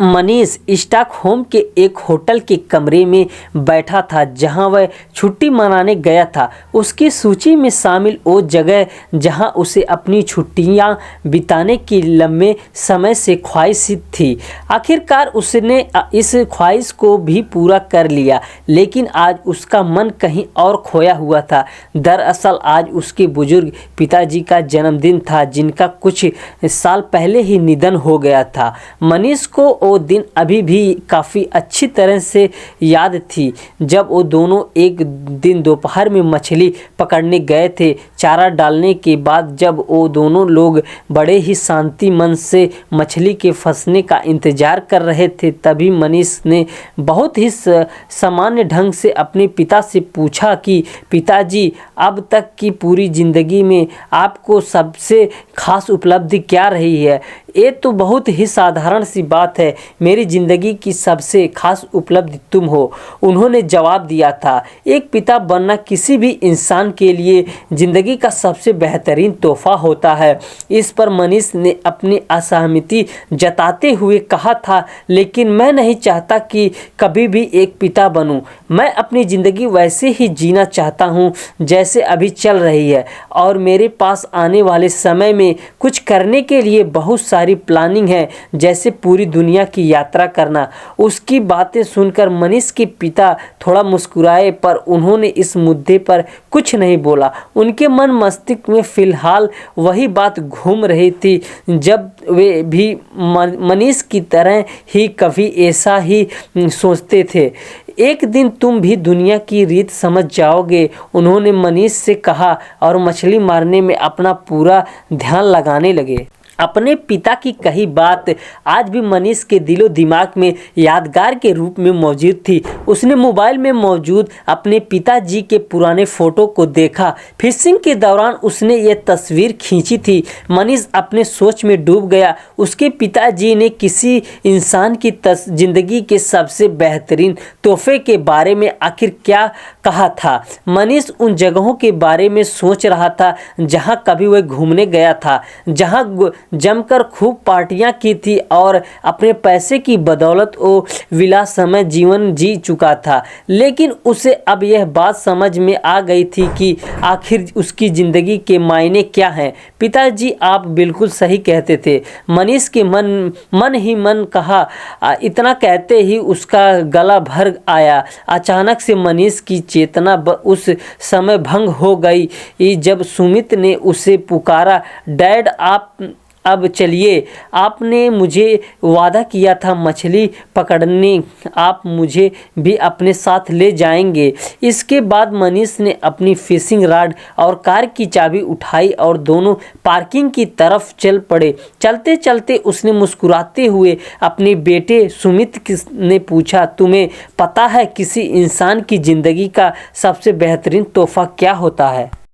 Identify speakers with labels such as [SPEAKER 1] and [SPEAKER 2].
[SPEAKER 1] Manish Stockholm के एक hotel के कमरे में बैठा था जहां वह छुट्टी मनाने गया था। उसकी सूची में शामिल वो जगह जहां उसे अपनी छुट्टियां बिताने की लंबे समय से ख्वाहिश थी। आखिरकार उसने इस ख्वाहिश को भी पूरा कर लिया, लेकिन आज उसका मन कहीं और खोया हुआ था। दरअसल आज उसके बुजुर्ग पिताजी का जन्मदिन था, जिनका कुछ साल पहले ही निधन हो गया था। मनीष को वो दिन अभी भी काफ़ी अच्छी तरह से याद थी, जब वो दोनों एक दिन दोपहर में मछली पकड़ने गए थे। चारा डालने के बाद जब वो दोनों लोग बड़े ही शांति मन से मछली के फंसने का इंतज़ार कर रहे थे, तभी मनीष ने बहुत ही सामान्य ढंग से अपने पिता से पूछा कि पिताजी, अब तक की पूरी ज़िंदगी में आपको सबसे खास उपलब्धि क्या रही है? ये तो बहुत ही साधारण सी बात है, मेरी ज़िंदगी की सबसे खास उपलब्धि तुम हो। उन्होंने जवाब दिया था। एक पिता बनना किसी भी इंसान के लिए ज़िंदगी का सबसे बेहतरीन तोहफा होता है। इस पर मनीष ने अपनी असहमति जताते हुए कहा था, लेकिन मैं नहीं चाहता कि कभी भी एक पिता बनूं। मैं अपनी ज़िंदगी वैसे ही जीना चाहता हूं जैसे अभी चल रही है, और मेरे पास आने वाले समय में कुछ करने के लिए बहुत सारी प्लानिंग है, जैसे पूरी दुनिया की यात्रा करना। उसकी बातें सुनकर मनीष के पिता थोड़ा मुस्कुराए, पर उन्होंने इस मुद्दे पर कुछ नहीं बोला। उनके मन मस्तिष्क में फिलहाल वही बात घूम रही थी, जब वे भी मनीष की तरह ही कभी ऐसा ही सोचते थे। एक दिन तुम भी दुनिया की रीत समझ जाओगे, उन्होंने मनीष से कहा, और मछली मारने में अपना पूरा ध्यान लगाने लगे। अपने पिता की कही बात आज भी मनीष के दिलो दिमाग में यादगार के रूप में मौजूद थी। उसने मोबाइल में मौजूद अपने पिताजी के पुराने फ़ोटो को देखा। फिशिंग के दौरान उसने ये तस्वीर खींची थी। मनीष अपने सोच में डूब गया। उसके पिताजी ने किसी इंसान की ज़िंदगी के सबसे बेहतरीन तोहफे के बारे में आखिर क्या कहा था? मनीष उन जगहों के बारे में सोच रहा था जहाँ कभी वह घूमने गया था, जहाँ जमकर खूब पार्टियां की थी और अपने पैसे की बदौलत वो विलासमय जीवन जी चुका था। लेकिन उसे अब यह बात समझ में आ गई थी कि आखिर उसकी ज़िंदगी के मायने क्या हैं। पिताजी, आप बिल्कुल सही कहते थे, मनीष के मन ही मन कहा। इतना कहते ही उसका गला भर आया। अचानक से मनीष की चेतना उस समय भंग हो गई जब सुमित ने उसे पुकारा, डैड, आप अब चलिए, आपने मुझे वादा किया था मछली पकड़ने, आप मुझे भी अपने साथ ले जाएंगे। इसके बाद मनीष ने अपनी फिशिंग रॉड और कार की चाबी उठाई और दोनों पार्किंग की तरफ चल पड़े। चलते चलते उसने मुस्कुराते हुए अपने बेटे सुमित ने पूछा, तुम्हें पता है किसी इंसान की ज़िंदगी का सबसे बेहतरीन तोहफा क्या होता है?